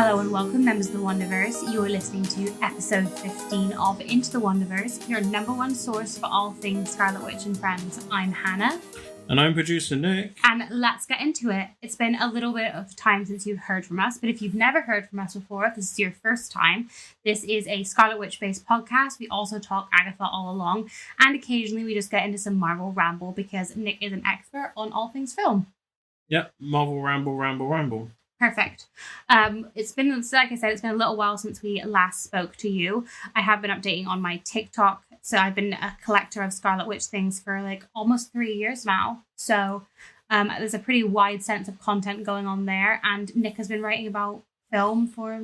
Hello and welcome, members of the Wonderverse. You are listening to episode 15 of Into the Wonderverse, your number one source for all things Scarlet Witch and Friends. I'm Hannah. And I'm producer Nick. And let's get into it. It's been a little bit of time since you've heard from us, but if you've never heard from us before, if this is your first time, this is a Scarlet Witch-based podcast. We also talk Agatha all along, and occasionally we just get into some Marvel ramble because Nick is an expert on all things film. Yep, Marvel ramble. Perfect. It's been, like I said, it's been a little while since we last spoke to you. I have been updating on my TikTok. So I've been a collector of Scarlet Witch things for like almost 3 years now. So there's a pretty wide sense of content going on there. And Nick has been writing about film for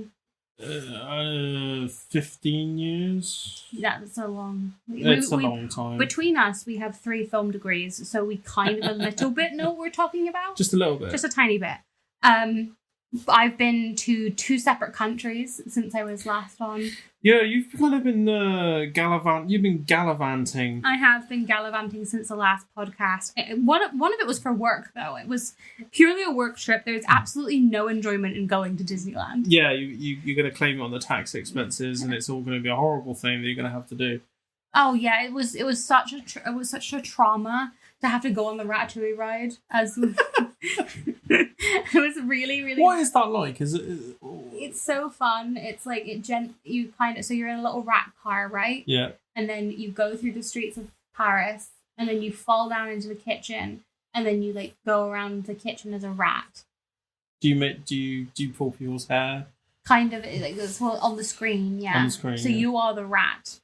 15 years. That's a long. It's a long time. Between us, we have 3 film degrees, so we kind of a little bit know what we're talking about. Just a little bit. Just a tiny bit. I've been to 2 separate countries since I was last on. Yeah, you've kind of been gallivanting. I have been gallivanting since the last podcast. One of it was for work, though. It was purely a work trip. There's absolutely no enjoyment in going to Disneyland. Yeah, you're going to claim it on the tax expenses, and it's all going to be a horrible thing that you're going to have to do. Oh yeah, it was such a trauma to have to go on the Ratatouille ride. It was really. What is that like? Is it? It's so fun. It's like so you're in a little rat car, right? Yeah. And then you go through the streets of Paris, and then you fall down into the kitchen, and then you like go around the kitchen as a rat. Do you pull people's hair? Kind of like it's on the screen, yeah. On the screen. So you are the rat.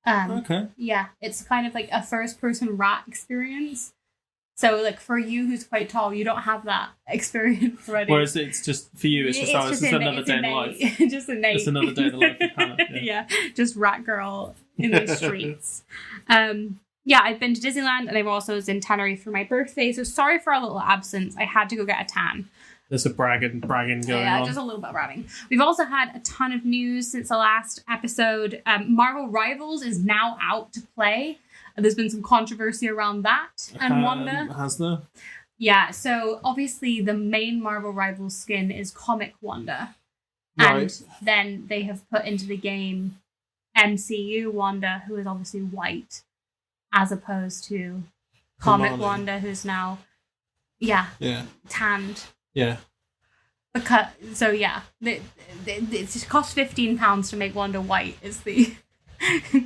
Okay. Yeah, it's kind of like a first-person rat experience. So, like, for you who's quite tall, you don't have that experience already. Whereas it's just, for you, it's just another day in life. Just innate. It's another day in the life of Hannah. Yeah, just rat girl in the streets. Yeah, I've been to Disneyland, and I also was in Tenerife for my birthday, so sorry for our little absence. I had to go get a tan. There's a bragging going on. Yeah, just a little bit of bragging. We've also had a ton of news since the last episode. Marvel Rivals is now out to play. There's been some controversy around that. And Wanda. Has there? Yeah, so obviously the main Marvel Rivals skin is Comic Wanda. Right. And then they have put into the game MCU Wanda, who is obviously white, as opposed to Comic Hermione. Wanda, who's now, tanned. Yeah. Because it just costs £15 to make Wanda white is the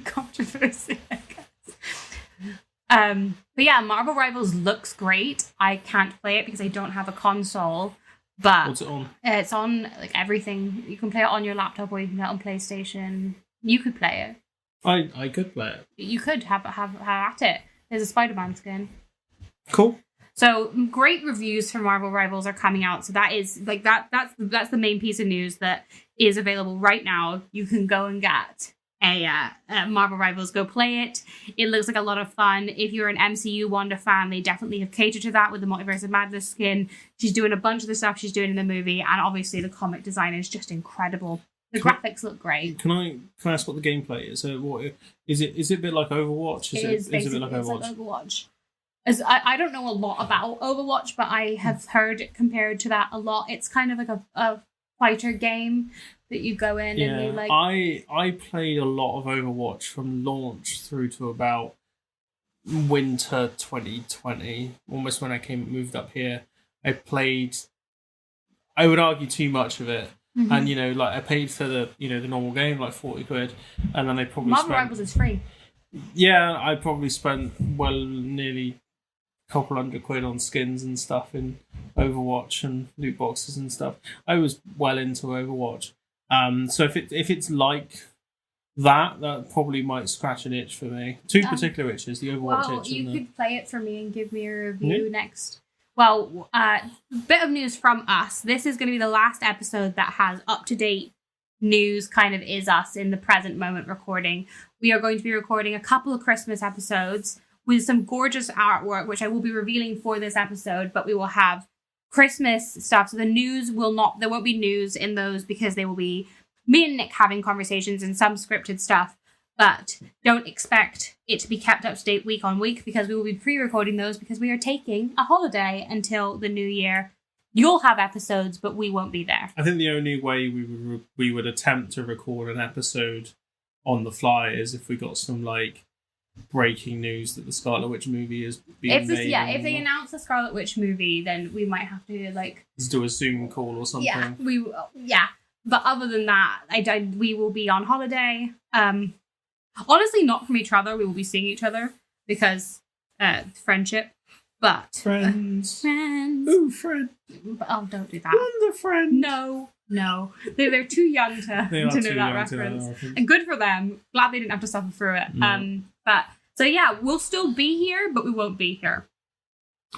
controversy, I guess. But yeah, Marvel Rivals looks great. I can't play it because I don't have a console. But what's it on? It's on like everything. You can play it on your laptop or you can play it on PlayStation. You could play it. I could play it. You could have at it. There's a Spider-Man skin. Cool. So great reviews for Marvel Rivals are coming out. So that is like that's the main piece of news that is available right now. You can go and get a Marvel Rivals, go play it. It looks like a lot of fun. If you're an MCU Wanda fan, they definitely have catered to that with the Multiverse of Madness skin. She's doing a bunch of the stuff she's doing in the movie, and obviously the comic design is just incredible. The graphics look great. Can I ask what the gameplay is? What is it? Is it a bit like Overwatch? Is it a bit like Overwatch? It's like Overwatch. As I don't know a lot about Overwatch, but I have heard it compared to that a lot. It's kind of like a fighter game that you go in and you like. I played a lot of Overwatch from launch through to about winter 2020, almost when I moved up here. I played, I would argue, too much of it. Mm-hmm. And I paid for the the normal game, like 40 quid, and then I probably Marvel Rivals is free. Yeah, I probably spent nearly a couple £100 on skins and stuff in Overwatch and loot boxes and stuff. I was well into Overwatch. So if it's like that probably might scratch an itch for me. 2 particular itches, the Overwatch itch. You could play it for me and give me a review next. Well, bit of news from us. This is going to be the last episode that has up-to-date news, kind of is us in the present moment recording. We are going to be recording a couple of Christmas episodes with some gorgeous artwork, which I will be revealing for this episode, but we will have Christmas stuff. So there won't be news in those because they will be me and Nick having conversations and some scripted stuff, but don't expect it to be kept up to date week on week because we will be pre-recording those because we are taking a holiday until the new year. You'll have episodes, but we won't be there. I think the only way we would attempt to record an episode on the fly is if we got some like breaking news that the Scarlet Witch movie is being made. If they announce the Scarlet Witch movie, then we might have to like just do a Zoom call or something. Yeah. But other than that, we will be on holiday. Honestly, not from each other. We will be seeing each other because friendship. But friends. Ooh, friend. Oh, don't do that. Wonder friend. No. They're too young to know that reference. And good for them. Glad they didn't have to suffer through it. No. But so yeah, we'll still be here, but we won't be here.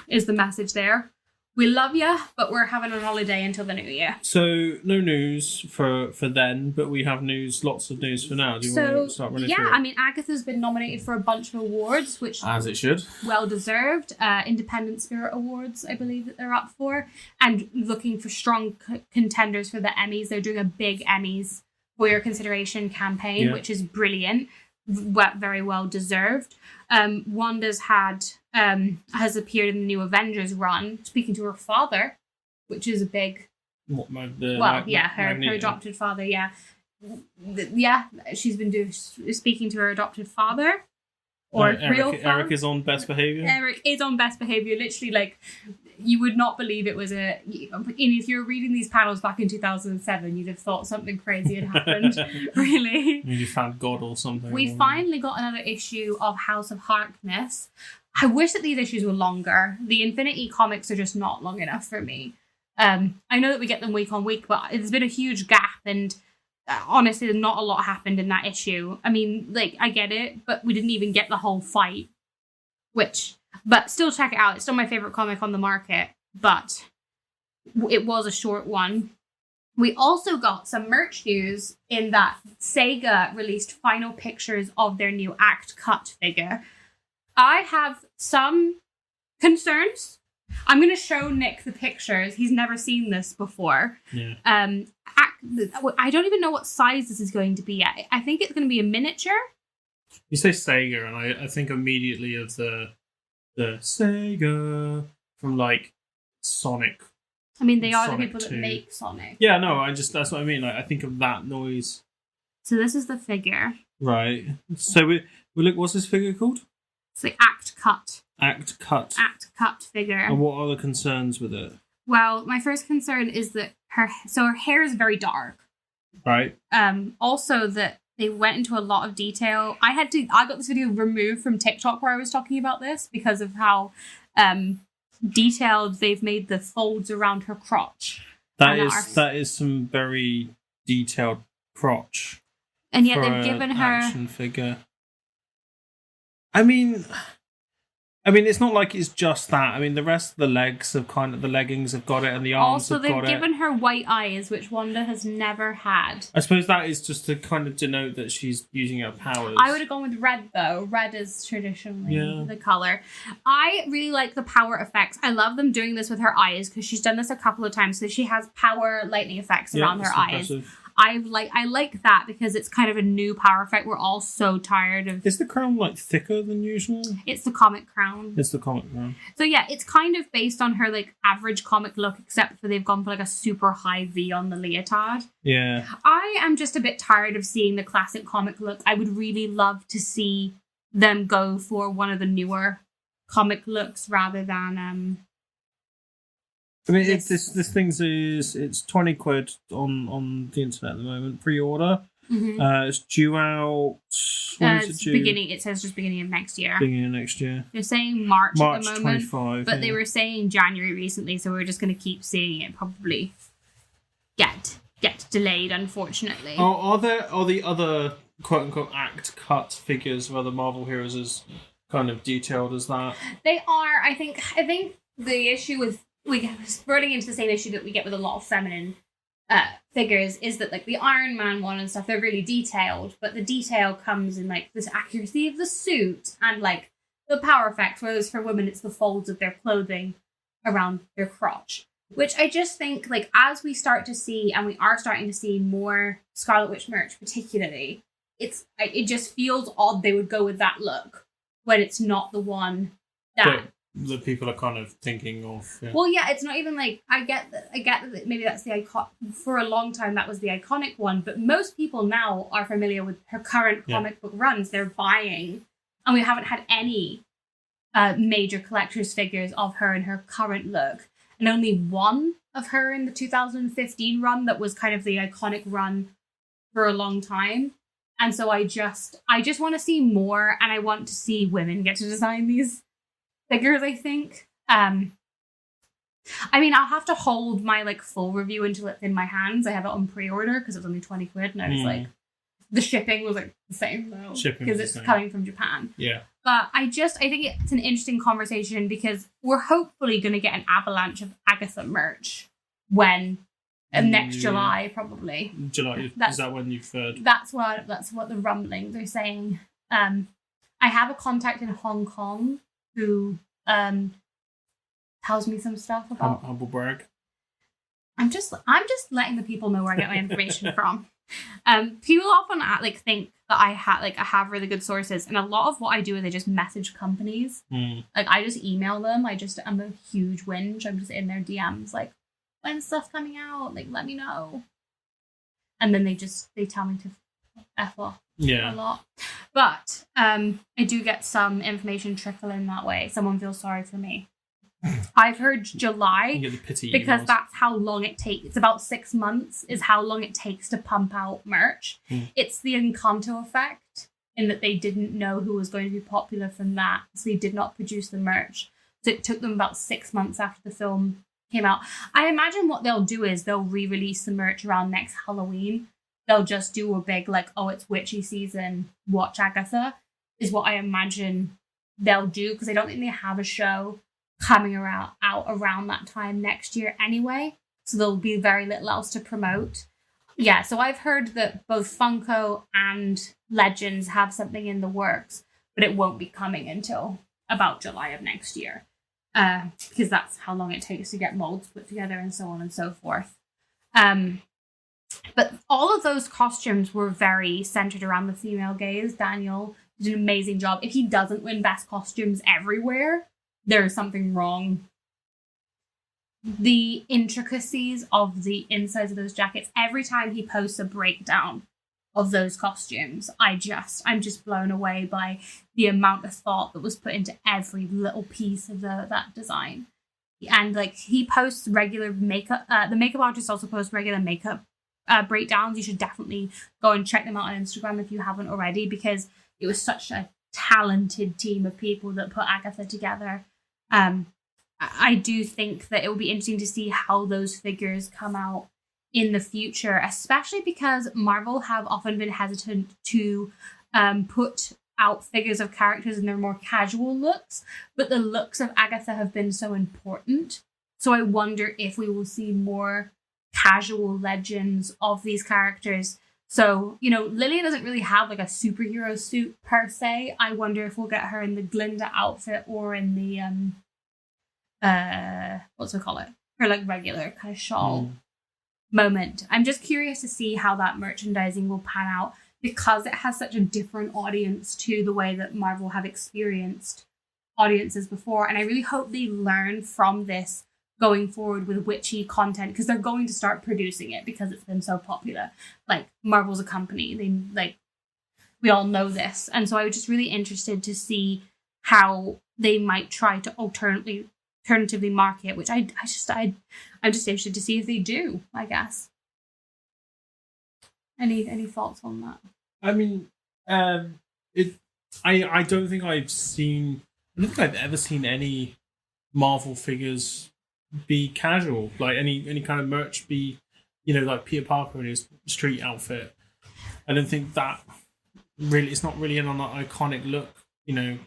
Is the message there? We love you, but we're having a holiday until the new year. So no news for then, but we have lots of news for now. Do you want to start running through it? I mean, Agatha's been nominated for a bunch of awards, which as it should. Well deserved. Independent Spirit Awards, I believe that they're up for, and looking for strong contenders for the Emmys. They're doing a big Emmys for your consideration campaign, which is brilliant. Very well deserved. Wanda's has appeared in the new Avengers run, speaking to her father, which is a big. Her adopted father. She's been speaking to her adopted father. Or real father. Eric is on best behavior. Eric is on best behavior. Literally, like, you would not believe it was if you were reading these panels back in 2007, you'd have thought something crazy had happened. Really. You found God or something. We finally got another issue of House of Harkness. I wish that these issues were longer. The Infinity comics are just not long enough for me. I know that we get them week on week, but it's been a huge gap, and honestly, not a lot happened in that issue. I mean, like, I get it, but we didn't even get the whole fight. But still check it out. It's still my favorite comic on the market, but it was a short one. We also got some merch news in that Sega released final pictures of their new Act Cut figure. I have some concerns. I'm going to show Nick the pictures. He's never seen this before. Yeah. I don't even know what size this is going to be yet. I think it's going to be a miniature. You say Sega, and I think immediately of the Sega from like Sonic. I mean, they are the Sonic people 2. that make Sonic. Yeah, no, that's what I mean. Like, I think of that noise. So this is the figure. Right. So we look. What's this figure called? It's like Act Cut. Act Cut. Act Cut figure. And what are the concerns with it? Well, my first concern is that her hair is very dark. Right. Also that they went into a lot of detail. I got this video removed from TikTok where I was talking about this because of how detailed they've made the folds around her crotch. That is some very detailed crotch. And yet they've given her action figure. I mean, it's not like it's just that. I mean, the rest of the legs have the leggings have got it, and the arms have got it. Also, they've given her white eyes, which Wanda has never had. I suppose that is just to kind of denote that she's using her powers. I would have gone with red, though. Red is traditionally the colour. I really like the power effects. I love them doing this with her eyes, because she's done this a couple of times, so she has power lightning effects around her eyes. Impressive. I like that because it's kind of a new power effect. We're all so tired of... Is the crown like thicker than usual? It's the comic crown. It's the comic crown. So yeah, it's kind of based on her like average comic look, except for they've gone for like a super high V on the leotard. Yeah. I am just a bit tired of seeing the classic comic look. I would really love to see them go for one of the newer comic looks rather than I mean, this thing's it's 20 quid on the internet at the moment, pre-order. Mm-hmm. It's due out. When is it due? It says just beginning of next year. Beginning of next year. They're saying March at the moment, 25, but they were saying January recently, so we're just going to keep seeing it probably get delayed, unfortunately. Are the other quote unquote act cut figures of other Marvel heroes as kind of detailed as that? They are. I think the issue with running into the same issue that we get with a lot of feminine figures is that like the Iron Man one and stuff, they're really detailed, but the detail comes in like this accuracy of the suit and like the power effects, whereas for women it's the folds of their clothing around their crotch, which I just think like as we start to see, and we are starting to see more Scarlet Witch merch particularly, it just feels odd they would go with that look when it's not the one that that people are kind of thinking of. Yeah. Well, yeah, it's not even like I get that maybe that's the icon. For a long time, that was the iconic one, but most people now are familiar with her current comic book runs. They're buying, and we haven't had any major collector's figures of her in her current look, and only one of her in the 2015 run that was kind of the iconic run for a long time. And so I just want to see more, and I want to see women get to design these figures, I think. I mean, I'll have to hold my like full review until it's in my hands. I have it on pre-order because it was only 20 quid, and I was like, the shipping was like the same though, because it's coming from Japan. Yeah. But I think it's an interesting conversation because we're hopefully going to get an avalanche of Agatha merch when next July, probably. July, is that when you've heard? That's what the rumblings are saying. I have a contact in Hong Kong who tells me some stuff about humble brag. I'm just letting the people know where I get my information from. People often think that I have really good sources, and a lot of what I do is I just message companies. Like I just email them. I'm a huge whinge. I'm just in their DMs like, when's stuff coming out? Like, let me know. And then they tell me to F off a lot. But I do get some information trickle in that way. Someone feels sorry for me. I've heard July you get the pity because emails. that's how long it takes. It's about 6 months is how long it takes to pump out merch. It's the Encanto effect in that they didn't know who was going to be popular from that, so they did not produce the merch. So it took them about 6 months after the film came out. I imagine what they'll do is they'll re-release the merch around next Halloween. They'll just do a big it's witchy season, watch Agatha, is what I imagine they'll do, because I don't think they have a show coming out around that time next year anyway, so there'll be very little else to promote. Yeah, so I've heard that both Funko and Legends have something in the works, but it won't be coming until about July of next year, because that's how long it takes to get molds put together and so on and so forth. But all of those costumes were very centered around the female gaze. Daniel did an amazing job. If he doesn't win best costumes everywhere, there's something wrong. The intricacies of the insides of those jackets, every time he posts a breakdown of those costumes, I'm just blown away by the amount of thought that was put into every little piece of that design. And he posts regular makeup. The makeup artist also posts regular makeup breakdowns. You should definitely go and check them out on Instagram if you haven't already, because it was such a talented team of people that put Agatha together. I do think that it will be interesting to see how those figures come out in the future, especially because Marvel have often been hesitant to put out figures of characters in their more casual looks, but the looks of Agatha have been so important. So I wonder if we will see more casual legends of these characters. So, Lillian doesn't really have a superhero suit per se. I wonder if we'll get her in the Glinda outfit or in the what's we call it? Her regular kind of shawl moment. I'm just curious to see how that merchandising will pan out, because it has such a different audience to the way that Marvel have experienced audiences before. And I really hope they learn from this going forward with witchy content, because they're going to start producing it because it's been so popular. Marvel's a company. We all know this. And so I was just really interested to see how they might try to alternatively market, which I'm just interested to see if they do, I guess. Any thoughts on that? I mean, I don't think I don't think I've ever seen any Marvel figures be casual, any kind of merch be, like Peter Parker in his street outfit. I don't think that really, it's not really an iconic look, I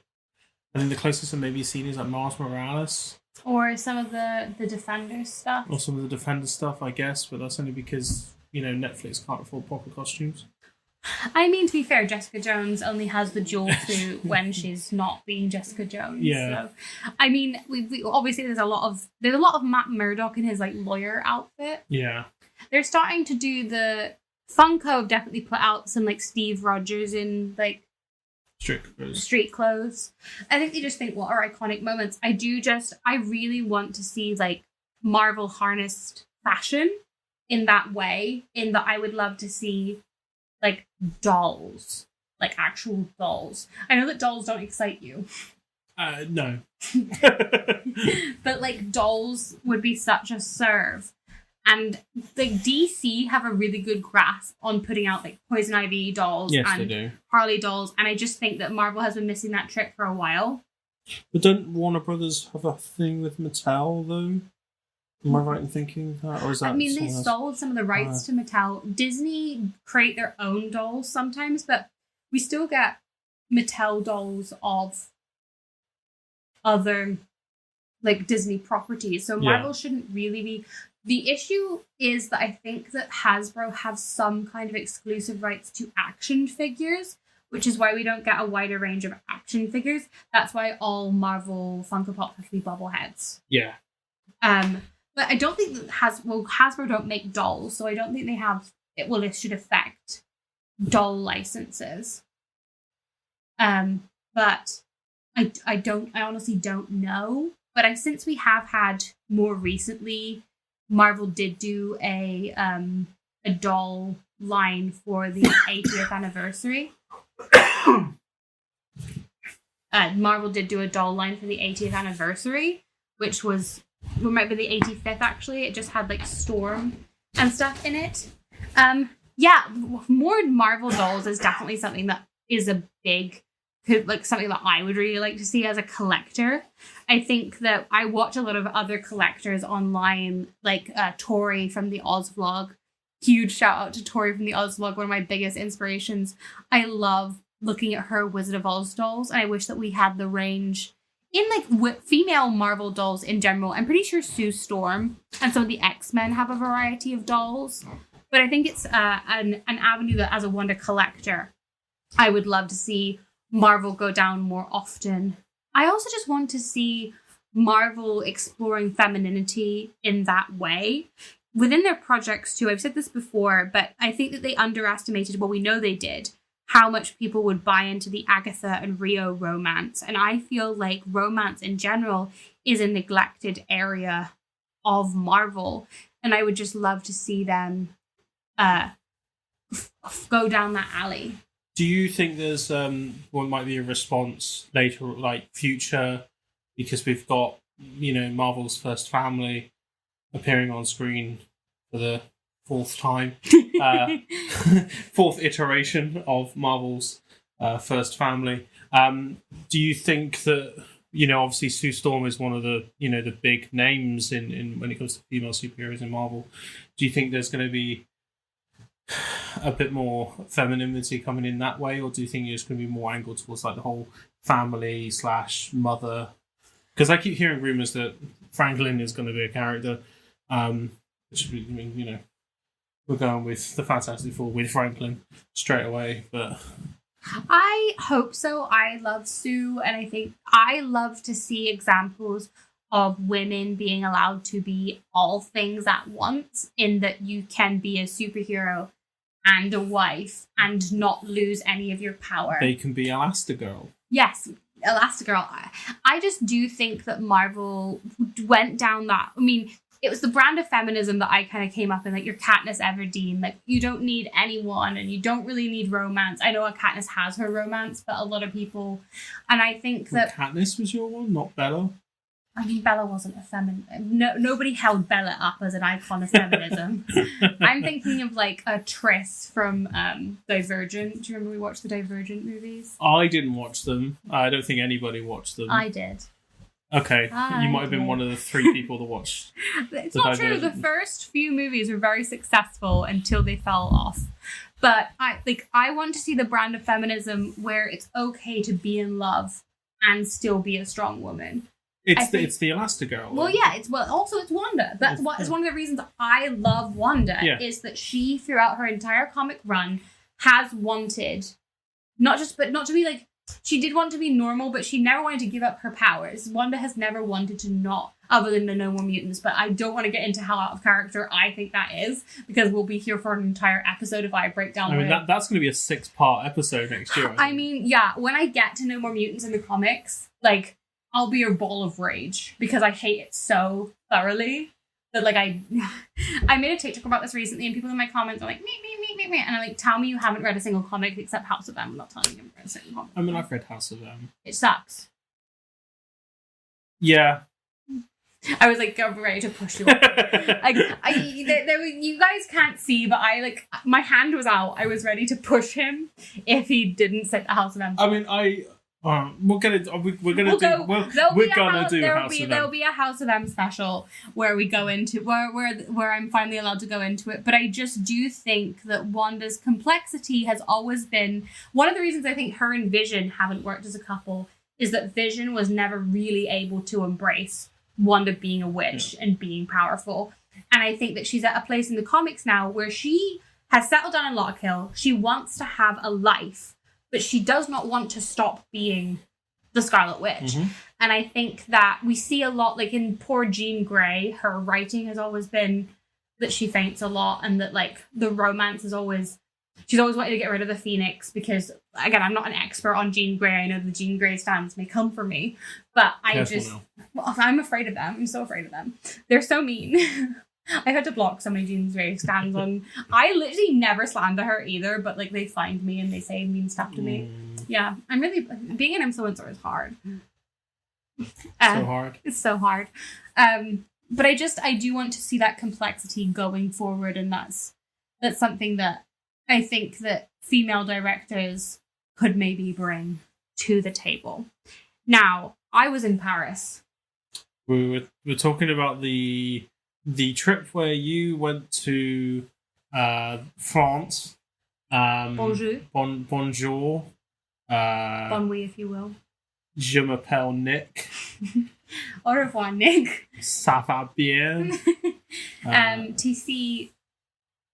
think the closest I've maybe seen is Miles Morales. Or some of the Defenders stuff. Or some of the Defenders stuff, I guess, but that's only because, Netflix can't afford proper costumes. I mean, to be fair, Jessica Jones only has the jewel suit when she's not being Jessica Jones. Yeah. So, I mean, we obviously there's a lot of Matt Murdock in his lawyer outfit. Yeah. They're starting to do the Funko have definitely put out some Steve Rogers in street clothes. I think they just think, what are iconic moments? I really want to see like Marvel harnessed fashion in that way, in that I would love to see like dolls, like actual dolls. I know that dolls don't excite you. No. But like dolls would be such a serve. And like DC have a really good grasp on putting out like Poison Ivy dolls and they do. Harley dolls, and I just think that Marvel has been missing that trick for a while. But don't Warner Brothers have a thing with Mattel though? Am I right in thinking that, or is that? I mean, they sold some of the rights to Mattel. Disney create their own dolls sometimes, but we still get Mattel dolls of other like Disney properties. So Marvel shouldn't really be. The issue is that I think that Hasbro have some kind of exclusive rights to action figures, which is why we don't get a wider range of action figures. That's why all Marvel Funko Pops have to be bobbleheads. Yeah. But I don't think that Hasbro don't make dolls, so I don't think they have it. Well, it should affect doll licenses. But I honestly don't know. But since we have had more recently, Marvel did do a doll line for the 80th anniversary. Marvel did do a doll line for the 80th anniversary, which might be the 85th actually. It just had like Storm and stuff in it. More Marvel dolls is definitely something that is a big, like something that I would really like to see as a collector. I think that I watch a lot of other collectors online, like Tori from the Oz Vlog. Huge shout out to Tori from the Oz Vlog, one of my biggest inspirations. I love looking at her Wizard of Oz dolls, and I wish that we had the range in like female Marvel dolls in general. I'm pretty sure Sue Storm and some of the X-Men have a variety of dolls, but I think it's an avenue that as a Wonder collector, I would love to see Marvel go down more often. I also just want to see Marvel exploring femininity in that way within their projects too. I've said this before, but I think that they underestimated, well, we know they did, how much people would buy into the Agatha and Rio romance. And I feel like romance in general is a neglected area of Marvel. And I would just love to see them go down that alley. Do you think there's what might be a response later, like future, because we've got, Marvel's First Family appearing on screen for the fourth time, fourth iteration of Marvel's First Family. Do you think that, obviously Sue Storm is one of the, the big names in when it comes to female superheroes in Marvel. Do you think there's going to be a bit more femininity coming in that way, or do you think it's going to be more angled towards like the whole family / mother? Because I keep hearing rumors that Franklin is going to be a character, which we're going with the Fantastic Four with Franklin straight away. But I hope so. I love Sue, and I think I love to see examples of women being allowed to be all things at once, in that you can be a superhero and a wife and not lose any of your power. They can be Elastigirl. Yes, Elastigirl. I just do think that Marvel went down that. I mean, it was the brand of feminism that I kind of came up in, like your Katniss Everdeen. Like, you don't need anyone and you don't really need romance. I know Katniss has her romance, but a lot of people... And I think that... Katniss was your one, not Bella? I mean, Bella wasn't a feminine. No, nobody held Bella up as an icon of feminism. I'm thinking of like a Triss from Divergent. Do you remember we watched the Divergent movies? I didn't watch them. I don't think anybody watched them. I did. Okay, you might have been one of the 3 people that watched. It's not true. The first few movies were very successful until they fell off. But I want to see the brand of feminism where it's okay to be in love and still be a strong woman. It's the Elastigirl. Well, yeah, it's Wanda. That's it's one of the reasons I love Wanda, is that she, throughout her entire comic run, has wanted not to be like she did want to be normal, but she never wanted to give up her powers. Wanda has never wanted to not, other than the No More Mutants, but I don't want to get into how out of character I think that is, because we'll be here for an entire episode if I break down. I mean, that's going to be a 6-part episode next year. I mean, yeah, when I get to No More Mutants in the comics, like, I'll be a ball of rage, because I hate it so thoroughly that, like, I made a TikTok about this recently, and people in my comments are like, me, and I'm like, tell me you haven't read a single comic except House of M. I'm not telling you you've read a single comic. I mean, I've read House of M. It sucks. Yeah. I was like, I'm ready to push you. You guys can't see, but my hand was out. I was ready to push him if he didn't say the House of M. I mean, we're gonna do There'll be a House of M special where we go into where I'm finally allowed to go into it. But I just do think that Wanda's complexity has always been one of the reasons I think her and Vision haven't worked as a couple is that Vision was never really able to embrace Wanda being a witch and being powerful. And I think that she's at a place in the comics now where she has settled down in Lock Hill. She wants to have a life, but she does not want to stop being the Scarlet Witch. Mm-hmm. And I think that we see a lot, like in poor Jean Grey, her writing has always been that she faints a lot and that like the romance is always, she's always wanted to get rid of the Phoenix because, again, I'm not an expert on Jean Grey. I know the Jean Grey stands may come for me, but I'm afraid of them. I'm so afraid of them. They're so mean. I had to block so many Jean Grey stands on. I literally never slander her either, but like they find me and they say mean stuff to me. Yeah, I'm really being an influencer is hard. So hard. It's so hard. But I do want to see that complexity going forward, and that's something that I think that female directors could maybe bring to the table. Now, I was in Paris. We're talking about the trip where you went to France. Bonjour. Bonjour. Bon nuit, if you will. Je m'appelle Nick. Au revoir, Nick. Ça va bien. To see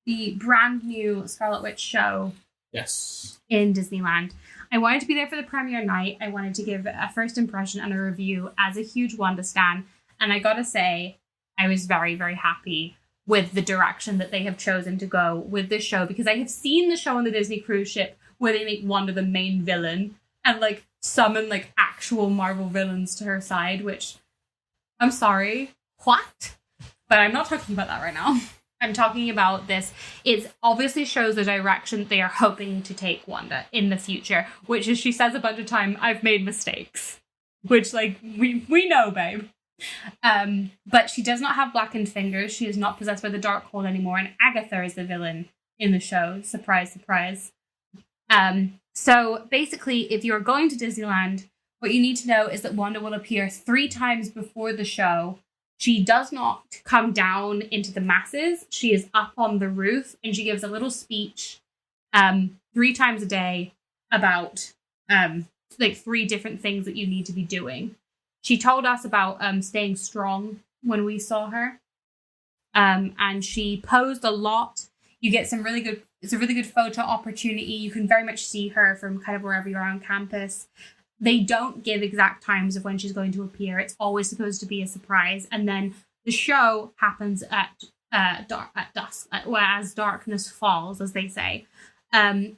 the brand new Scarlet Witch show. Yes. In Disneyland. I wanted to be there for the premiere night. I wanted to give a first impression and a review as a huge Wanda stan. And I gotta say, I was very, very happy with the direction that they have chosen to go with this show, because I have seen the show on the Disney cruise ship where they make Wanda the main villain and like summon like actual Marvel villains to her side, which I'm sorry, what? But I'm not talking about that right now. I'm talking about this. It obviously shows the direction they are hoping to take Wanda in the future, which is, she says a bunch of time, I've made mistakes, which like we know, babe. But she does not have blackened fingers. She is not possessed by the Darkhold anymore, and Agatha is the villain in the show. Surprise, surprise. So basically, if you're going to Disneyland, what you need to know is that Wanda will appear 3 times before the show. She does not come down into the masses. She is up on the roof, and she gives a little speech 3 times a day about like 3 different things that you need to be doing. She told us about staying strong when we saw her. And she posed a lot. You get some really good, it's a really good photo opportunity. You can very much see her from kind of wherever you are on campus. They don't give exact times of when she's going to appear. It's always supposed to be a surprise. And then the show happens at dusk, as darkness falls, as they say.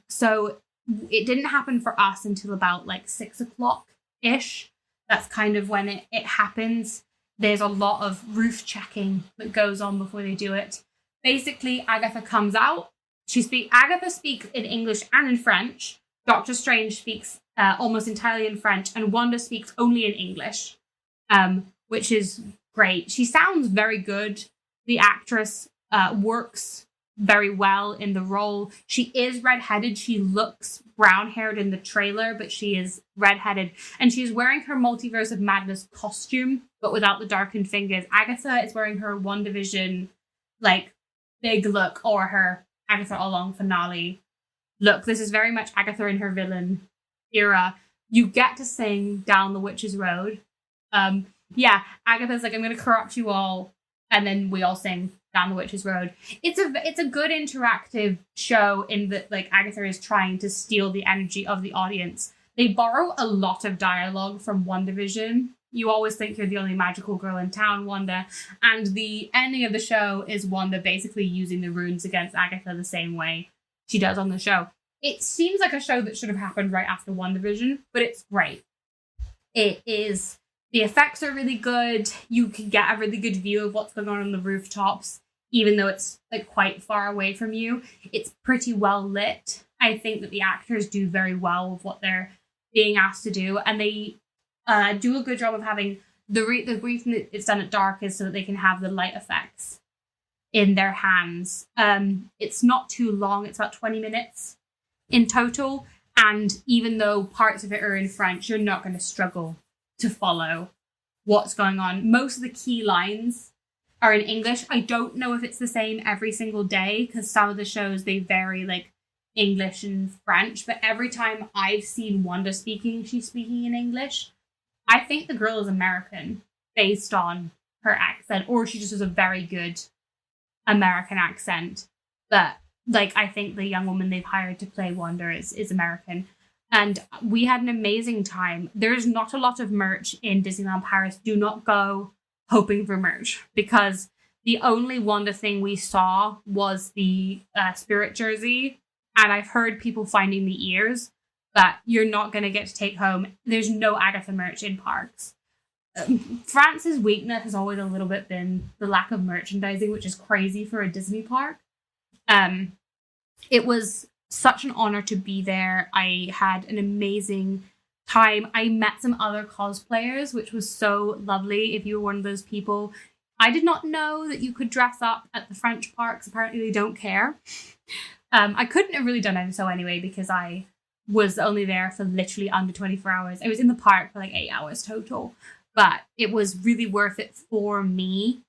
So it didn't happen for us until about like 6 o'clock-ish. That's kind of when it happens. There's a lot of roof checking that goes on before they do it. Basically, Agatha comes out. Agatha speaks in English and in French. Doctor Strange speaks almost entirely in French, and Wanda speaks only in English, which is great. She sounds very good. The actress works very well in the role. She is redheaded. She looks brown-haired in the trailer, but she is redheaded, and she's wearing her Multiverse of Madness costume, but without the darkened fingers. Agatha is wearing her WandaVision, like, big look, or her Agatha All-Along finale look. This is very much Agatha in her villain era. You get to sing Down the Witch's Road. Agatha's like, I'm going to corrupt you all, and then we all sing Down the Witch's Road. It's a good interactive show in that, like, Agatha is trying to steal the energy of the audience. They borrow a lot of dialogue from WandaVision. You always think you're the only magical girl in town, Wanda. And the ending of the show is Wanda basically using the runes against Agatha the same way she does on the show. It seems like a show that should have happened right after WandaVision, but it's great. It is... The effects are really good. You can get a really good view of what's going on the rooftops, even though it's like quite far away from you. It's pretty well lit. I think that the actors do very well with what they're being asked to do, and they do a good job of having the reason that it's done at dark is so that they can have the light effects in their hands. It's not too long. It's about 20 minutes in total, and even though parts of it are in French, you're not going to struggle to follow what's going on. Most of the key lines are in English. I don't know if it's the same every single day, because some of the shows, they vary like English and French, but every time I've seen Wanda speaking, she's speaking in English. I think the girl is American based on her accent, or she just has a very good American accent. But like, I think the young woman they've hired to play Wanda is American. And we had an amazing time. There's not a lot of merch in Disneyland Paris. Do not go hoping for merch, because the only Wanda thing we saw was the Spirit jersey. And I've heard people finding the ears, but you're not going to get to take home. There's no Agatha merch in parks. France's weakness has always a little bit been the lack of merchandising, which is crazy for a Disney park. It was such an honor to be there. I had an amazing time. I met some other cosplayers, which was so lovely. If you were one of those people, I did not know that you could dress up at the French parks. Apparently they don't care. I couldn't have really done it so anyway, because I was only there for literally under 24 hours. I was in the park for like 8 hours total, but it was really worth it for me.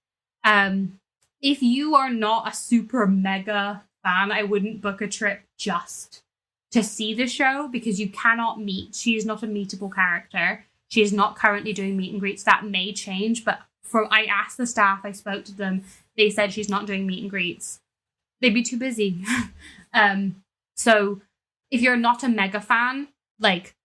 If you are not a super mega fan, I wouldn't book a trip just to see the show, because you cannot meet. She is not a meetable character. She is not currently doing meet and greets. That may change, but I asked the staff, I spoke to them, they said she's not doing meet and greets. They'd be too busy. So if you're not a mega fan, like,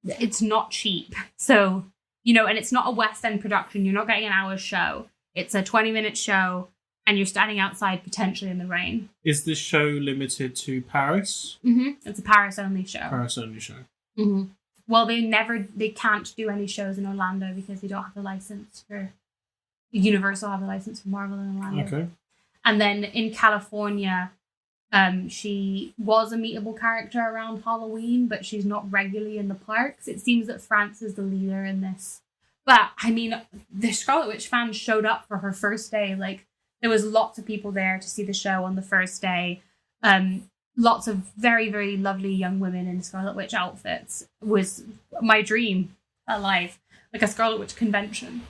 it's not cheap. So, and it's not a West End production. You're not getting an hour's show. It's a 20-minute show, and you're standing outside potentially in the rain. Is this show limited to Paris? Mm-hmm. It's a Paris-only show. Paris-only show. Mm-hmm. Well, they can't do any shows in Orlando because they don't have the license for... Universal have the license for Marvel in Orlando. Okay. And then in California, she was a meetable character around Halloween, but she's not regularly in the parks. It seems that France is the leader in this. But, I mean, the Scarlet Witch fans showed up for her first day. Like, there was lots of people there to see the show on the first day. Lots of very, very lovely young women in Scarlet Witch outfits. It was my dream alive. Like a Scarlet Witch convention.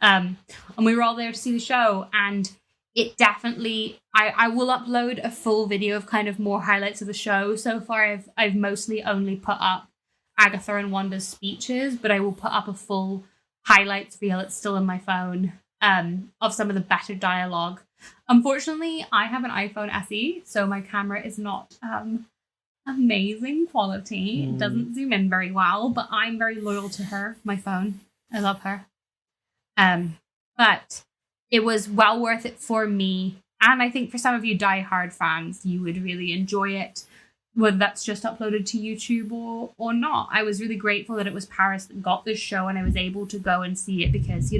And we were all there to see the show, and it definitely, I will upload a full video of kind of more highlights of the show. So far, I've mostly only put up Agatha and Wanda's speeches, but I will put up a full highlights reel. It's still in my phone, of some of the better dialogue. Unfortunately, I have an iPhone SE, so my camera is not amazing quality. It doesn't zoom in very well, but I'm very loyal to her, my phone. I love her. But it was well worth it for me. And I think for some of you diehard fans, you would really enjoy it, whether that's just uploaded to YouTube or not. I was really grateful that it was Paris that got this show and I was able to go and see it because,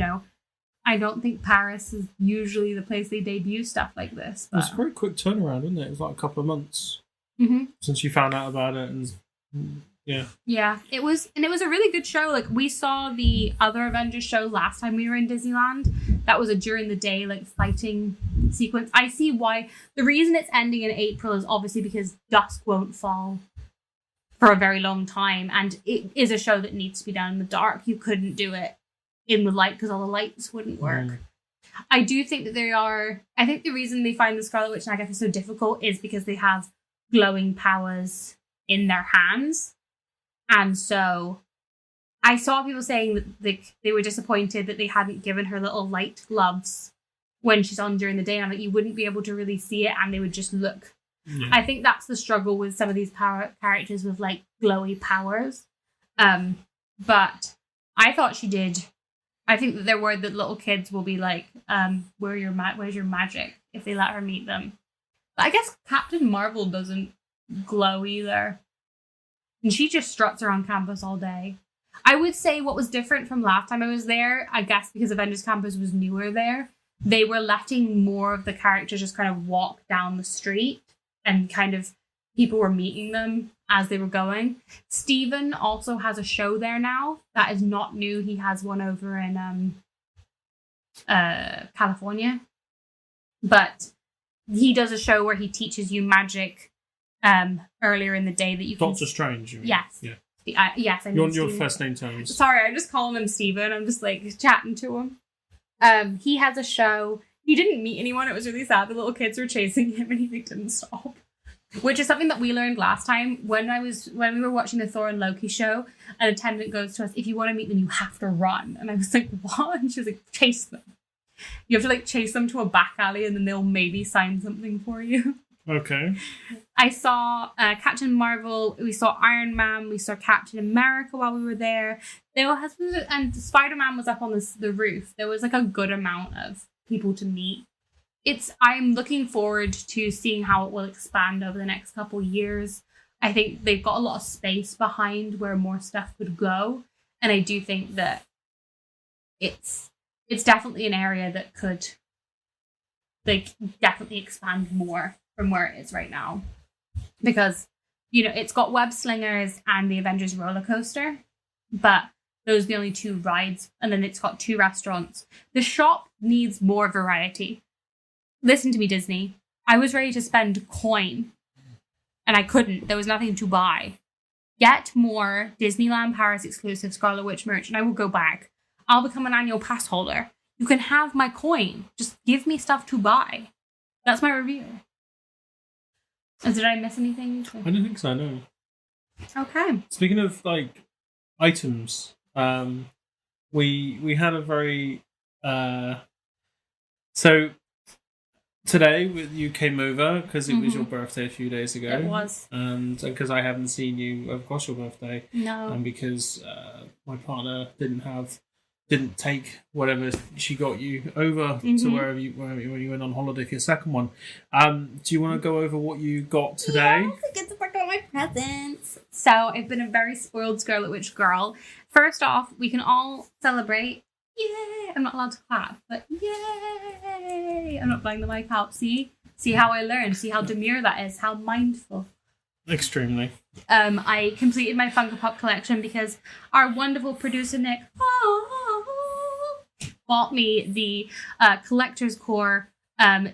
I don't think Paris is usually the place they debut stuff like this. But... It was a very quick turnaround, wasn't it? It was like a couple of months since you found out about it. And yeah, it was a really good show. Like, we saw the other Avengers show last time we were in Disneyland. That was a during the day like fighting sequence. I see why. The reason it's ending in April is obviously because dusk won't fall for a very long time, and it is a show that needs to be done in the dark. You couldn't do it in the light because all the lights wouldn't work. I do think that I think the reason they find the Scarlet Witch and Agatha so difficult is because they have glowing powers in their hands. And so I saw people saying that they were disappointed that they hadn't given her little light gloves when she's on during the day, and that you wouldn't be able to really see it and they would just look. Yeah. I think that's the struggle with some of these characters with like glowy powers. But I thought she did. I think that they're worried that little kids will be like, where's your magic if they let her meet them. But I guess Captain Marvel doesn't glow either. And she just struts around campus all day. I would say what was different from last time I was there, I guess because Avengers Campus was newer there, they were letting more of the characters just kind of walk down the street and kind of people were meeting them as they were going. Steven also has a show there now. That is not new. He has one over in California. But he does a show where he teaches you magic earlier in the day that you can... Doctor Strange, you mean? Yes. Yeah. Yes, I know. You're on your first name terms. Sorry, I'm just calling him Steven. I'm just like chatting to him. He has a show. He didn't meet anyone. It was really sad. The little kids were chasing him and he didn't stop. Which is something that we learned last time when we were watching the Thor and Loki show. An attendant goes to us, if you want to meet them, you have to run. And I was like, what? And she was like, chase them. You have to like chase them to a back alley and then they'll maybe sign something for you. Okay. I saw Captain Marvel, we saw Iron Man, we saw Captain America while we were there. And Spider-Man was up on the roof. There was like a good amount of people to meet. I'm looking forward to seeing how it will expand over the next couple years. I think they've got a lot of space behind where more stuff could go. And I do think that it's definitely an area that could definitely expand more from where it is right now. Because, it's got Web Slingers and the Avengers roller coaster, but those are the only two rides. And then it's got 2 restaurants. The shop needs more variety. Listen to me, Disney. I was ready to spend coin and I couldn't. There was nothing to buy. Get more Disneyland Paris exclusive Scarlet Witch merch and I will go back. I'll become an annual pass holder. You can have my coin. Just give me stuff to buy. That's my review. And did I miss anything? I don't think so, no. Okay. Speaking of items, we had a very so today you came over because it was your birthday a few days ago. It was. And because I haven't seen you across your birthday. No. And because my partner didn't take whatever she got you over to wherever you went on holiday for your second one. Do you want to go over what you got today? Yeah, I get to work on my presents. So I've been a very spoiled Scarlet Witch girl. First off, we can all celebrate. Yay! I'm not allowed to clap, but yay! I'm not blowing the mic out. See how I learned. See how demure that is. How mindful. Extremely. I completed my Funko Pop collection because our wonderful producer Nick bought me the Collector's Core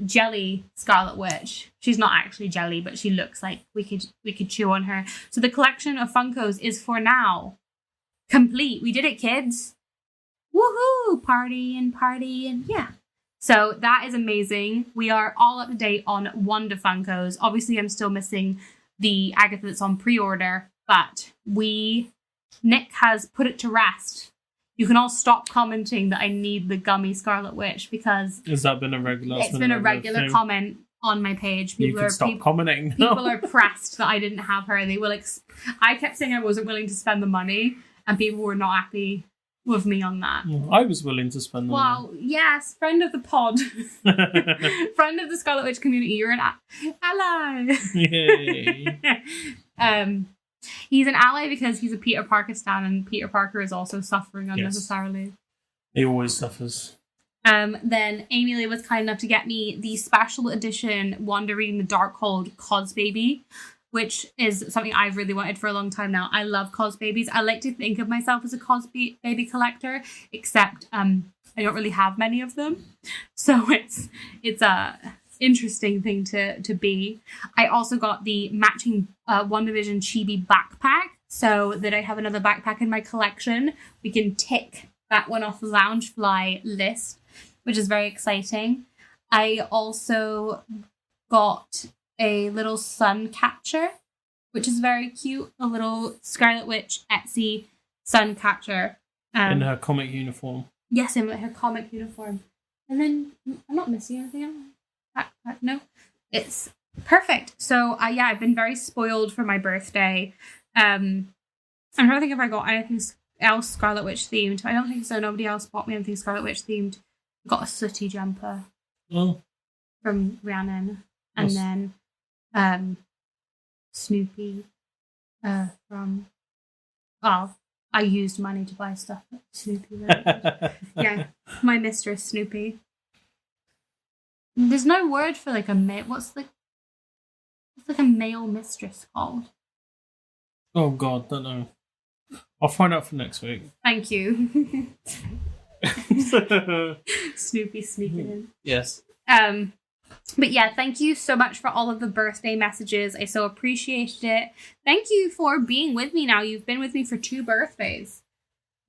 jelly Scarlet Witch. She's not actually jelly, but she looks like we could chew on her. So the collection of Funkos is for now complete. We did it, kids. Woohoo! Party and yeah. So that is amazing. We are all up to date on Wonder Funkos. Obviously, I'm still missing the Agatha that's on pre-order, but Nick has put it to rest. You can all stop commenting that I need the gummy Scarlet Witch because has that been a regular? It's been a regular comment on my page. Stop commenting. People are pressed that I didn't have her. They will. I kept saying I wasn't willing to spend the money, and people were not happy with me on that. I was willing to spend the money. Well, yes, friend of the pod, friend of the Scarlet Witch community. You're an ally. Yay! He's an ally because he's a Peter Parker stan, and Peter Parker is also suffering unnecessarily. Yes. He always suffers. Then Amy Lee was kind enough to get me the special edition Wanda Reading the Darkhold Cos Baby, which is something I've really wanted for a long time now. I love Cos Babies. I like to think of myself as a Cos Baby collector, except I don't really have many of them. So it's a interesting thing to be. I also got the matching WandaVision Chibi backpack so that I have another backpack in my collection. We can tick that one off the Loungefly list, which is very exciting. I also got a little sun catcher, which is very cute. A little Scarlet Witch Etsy sun catcher. In her comic uniform. Yes, in her comic uniform. And then I'm not missing anything else. No, it's perfect. So I've been very spoiled for my birthday. I'm trying to think if I got anything else Scarlet Witch themed. I don't think so. Nobody else bought me anything Scarlet Witch themed. Got a sooty jumper from Rhiannon. And then Snoopy from... Well, I used money to buy stuff at Snoopy. Yeah, my mistress Snoopy. There's no word for like a male... What's like a male mistress called? Oh God, don't know. I'll find out for next week. Thank you. Snoopy sneaking in. Yes. But yeah, thank you so much for all of the birthday messages. I so appreciated it. Thank you for being with me now. You've been with me for 2 birthdays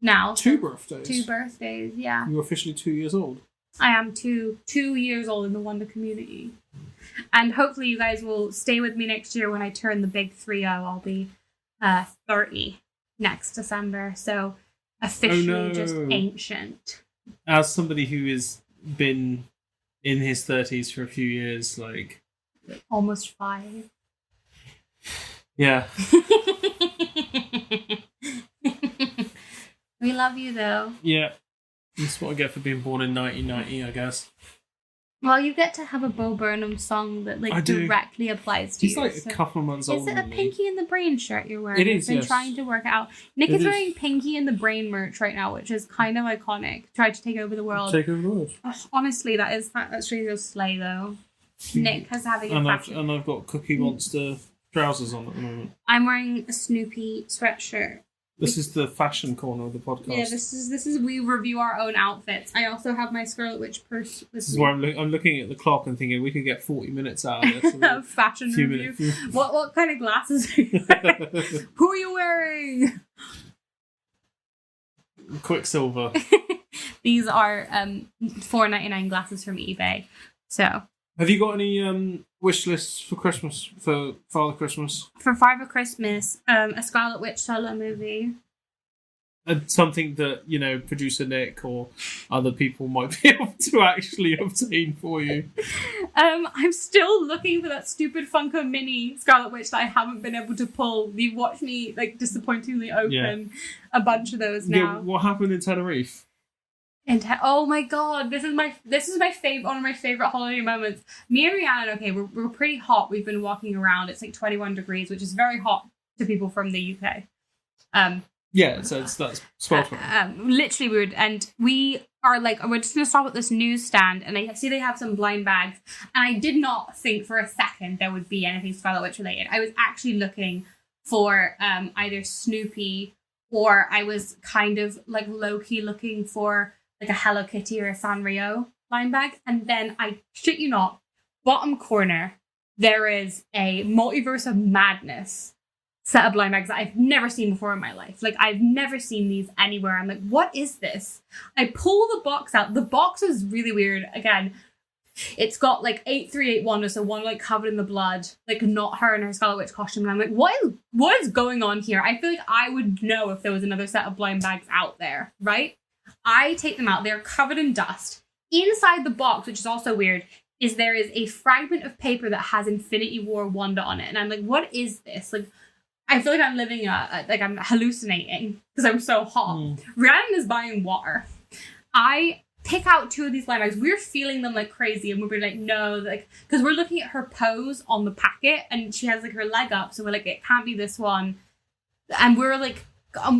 now. 2 birthdays? 2 birthdays, yeah. You're officially 2 years old. I am 2 years old in the Wonder community. And hopefully you guys will stay with me next year when I turn the big 3-0. I'll be 30 next December. So officially just ancient. As somebody who has been in his 30s for a few years, like... Almost 5. Yeah. We love you, though. Yeah. That's what I get for being born in 1990, I guess. Well, you get to have a Bo Burnham song that directly applies to you. He's like a couple of months older. Is it a Pinky in the Brain shirt you're wearing? It is, I've been trying to work it out. Nick is wearing Pinky in the Brain merch right now, which is kind of iconic. Tried to take over the world. Take over the world. Honestly, that's really just slay, though. Nick has having a fashion. And I've got Cookie Monster trousers on at the moment. I'm wearing a Snoopy sweatshirt. This is the fashion corner of the podcast. Yeah, this is we review our own outfits. I also have my Scarlet Witch purse. This is where I'm looking at the clock and thinking we could get 40 minutes out of this. Fashion review. What kind of glasses are you wearing? Who are you wearing? Quicksilver. These are $4.99 glasses from eBay. So. Have you got any wish lists for Christmas, for Father Christmas? For Father Christmas, a Scarlet Witch solo movie. Something that, producer Nick or other people might be able to actually obtain for you. I'm still looking for that stupid Funko Mini Scarlet Witch that I haven't been able to pull. You've watched me disappointingly open a bunch of those now. Yeah, what happened in Tenerife? Oh my god, this is my favorite, one of my favorite holiday moments. Me and Rhiannon, we're pretty hot. We've been walking around. It's like 21 degrees, which is very hot to people from the UK. Yeah, so that's spot on. Literally weird, and we are we're just gonna stop at this newsstand, and I see they have some blind bags, and I did not think for a second there would be anything Scarlet Witch related. I was actually looking for either Snoopy, or I was kind of low-key looking for a Hello Kitty or a Sanrio blind bag. And then, I shit you not, bottom corner, there is a Multiverse of Madness set of blind bags that I've never seen before in my life. I've never seen these anywhere. I'm like, what is this? I pull the box out. The box is really weird. Again, it's got 838 Wanda, so one covered in the blood, not her in her Scarlet Witch costume. And I'm like, what is going on here? I feel like I would know if there was another set of blind bags out there, right? I take them out. They're covered in dust. Inside the box, which is also weird, there is a fragment of paper that has Infinity War Wanda on it. And I'm like, what is this? I feel like I'm living I'm hallucinating because I'm so hot. Rhiannon is buying water. I pick out 2 of these blind bags. We're feeling them like crazy, and we're like, no, because we're looking at her pose on the packet, and she has her leg up, so we're like, it can't be this one. And we're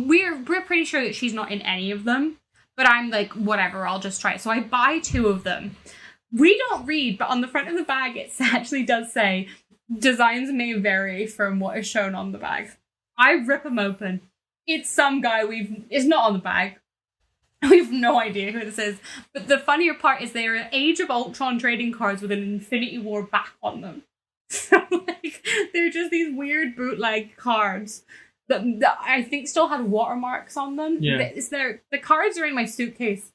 we're pretty sure that she's not in any of them. But I'm like, whatever, I'll just try it. So I buy 2 of them. We don't read, but on the front of the bag, it actually does say, designs may vary from what is shown on the bag. I rip them open. It's some guy it's not on the bag. We have no idea who this is. But the funnier part is they are Age of Ultron trading cards with an Infinity War back on them. So, they're just these weird bootleg cards that I think still had watermarks on them. Yeah. The cards are in my suitcase.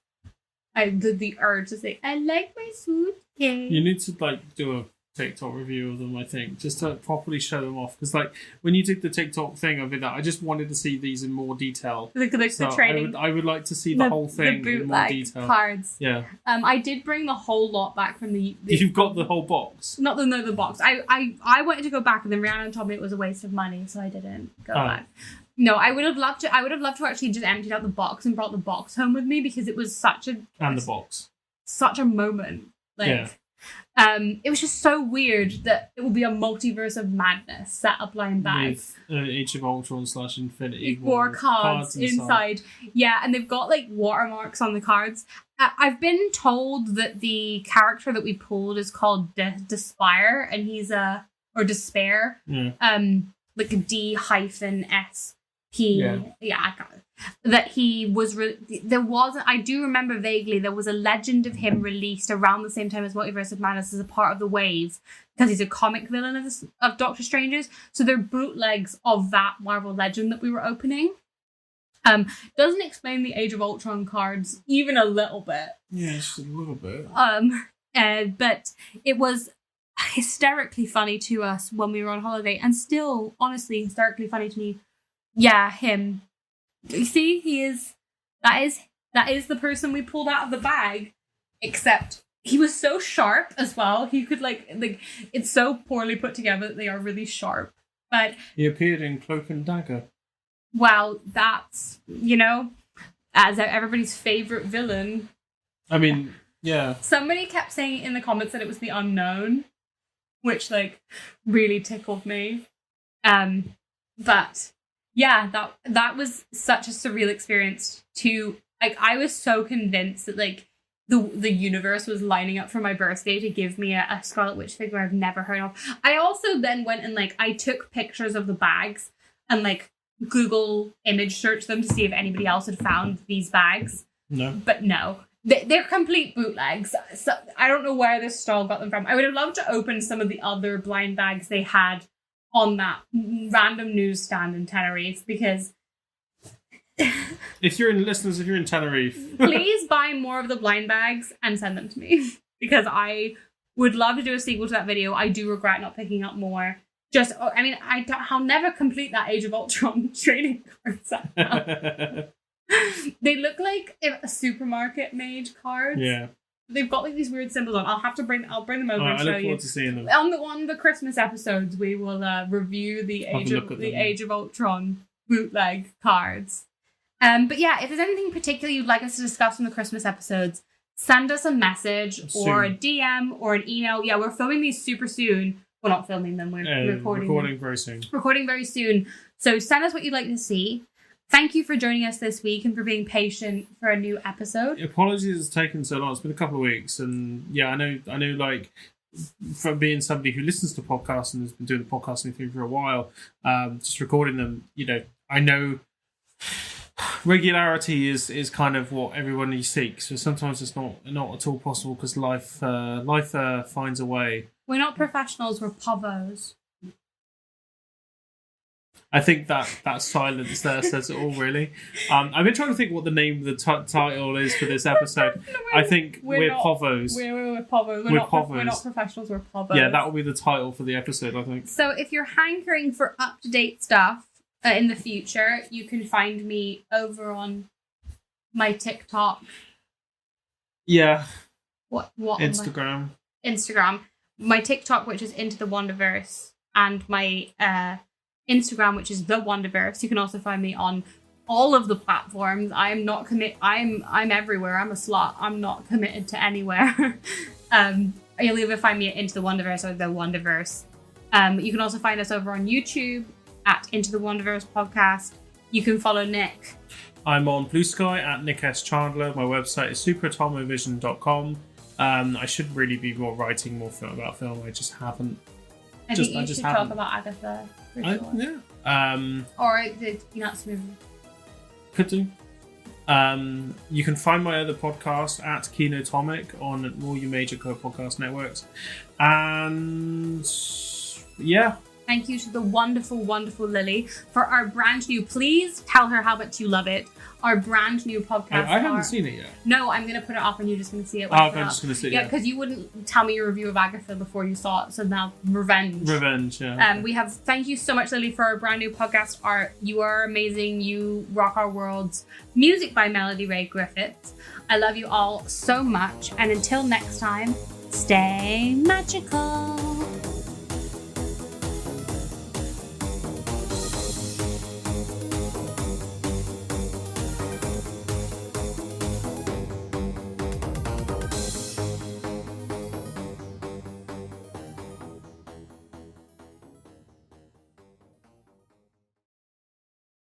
The urge to say, I like my suitcase. You need to do a TikTok review of them, I think, just to properly show them off. Because when you did the TikTok thing of it, I just wanted to see these in more detail. The trading. I would like to see the whole thing in more detail. Cards. Yeah. I did bring the whole lot back from the You've got the whole box. Not the box. I wanted to go back, and then Rhiannon told me it was a waste of money, so I didn't go back. No, I would have loved to actually just emptied out the box and brought the box home with me, because it was such a moment. Like, it was just so weird that it will be a multiverse of madness set up blind bag with Age of Ultron / Infinity War cards inside. Yeah, and they've got like watermarks on the cards. I've been told that the character that we pulled is called Despair, and he's or Despair. Like a D-SP. I got it. That he was I do remember vaguely there was a legend of him released around the same time as Multiverse of Madness as a part of the wave, because he's a comic villain of Doctor Strange's. So they're bootlegs of that Marvel legend that we were opening. Doesn't explain the Age of Ultron cards even a little bit. Yeah, just a little bit. But it was hysterically funny to us when we were on holiday, and still honestly hysterically funny to me. Yeah, him. You see, that is the person we pulled out of the bag, except he was so sharp as well. He could like it's so poorly put together that they are really sharp. But he appeared in Cloak and Dagger. Well, that's, as everybody's favorite villain. I mean, yeah. Somebody kept saying in the comments that it was the Unknown, which like really tickled me. But yeah, that was such a surreal experience to, like, I was so convinced that like the universe was lining up for my birthday to give me a Scarlet Witch figure I've never heard of. I also then went and like I took pictures of the bags and like Google image searched them to see if anybody else had found these bags. No. But no. They're complete bootlegs. So I don't know where this stall got them from. I would have loved to open some of the other blind bags they had on that random newsstand in Tenerife, because if you're in Tenerife, please buy more of the blind bags and send them to me, because I would love to do a sequel to that video. I do regret not picking up more. I'll never complete that Age of Ultron trading card set now. They look like a supermarket made cards. Yeah. They've got like these weird symbols on. I'll bring them over and show you. I look forward to seeing them. On the Christmas episodes, we will review the Age of Ultron bootleg cards. But yeah, if there's anything particular you'd like us to discuss in the Christmas episodes, send us a message or a DM or an email. Yeah, we're filming these super soon. We're not filming them. We're recording very soon. Recording very soon. So send us what you'd like to see. Thank you for joining us this week and for being patient for a new episode. Apologies it's taken so long. It's been a couple of weeks, and yeah, I know. Like, from being somebody who listens to podcasts and has been doing the podcasting thing for a while, just recording them. I know regularity is kind of what everybody seeks. So sometimes it's not at all possible because life finds a way. We're not professionals. We're povos. I think that silence there says it all, really. I've been trying to think what the name of the title is for this episode. I think we're povos. We're povos. We're not professionals, we're povos. Yeah, that will be the title for the episode, I think. So if you're hankering for up-to-date stuff in the future, you can find me over on my TikTok. Yeah. What? Instagram. My TikTok, which is Into the Wonderverse, and my Instagram, which is The Wonderverse. You can also find me on all of the platforms. I'm everywhere. I'm a slut. I'm not committed to anywhere. You'll either find me at Into the Wonderverse or The Wonderverse. You can also find us over on YouTube at Into the Wonderverse Podcast. You can follow Nick. I'm on Blue Sky at Nick S. Chandler. My website is superatomovision.com. I should really be writing more about film. I just haven't. I think you should talk about Agatha. Yeah. Or the Peanuts movie. Could do. You can find my other podcast at Kinotomic on all your major podcast networks. And yeah. Thank you to the wonderful, wonderful Lily for our brand new. Please tell her how much you love it. Our brand new podcast. I haven't seen it yet. No, I'm going to put it up and you're just going to see it. I'm just going to see it. Yeah, because you wouldn't tell me your review of Agatha before you saw it. So now, revenge. Yeah. Thank you so much, Lily, for our brand new podcast art. You are amazing. You rock our worlds. Music by Melody Ray Griffiths. I love you all so much. And until next time, stay magical.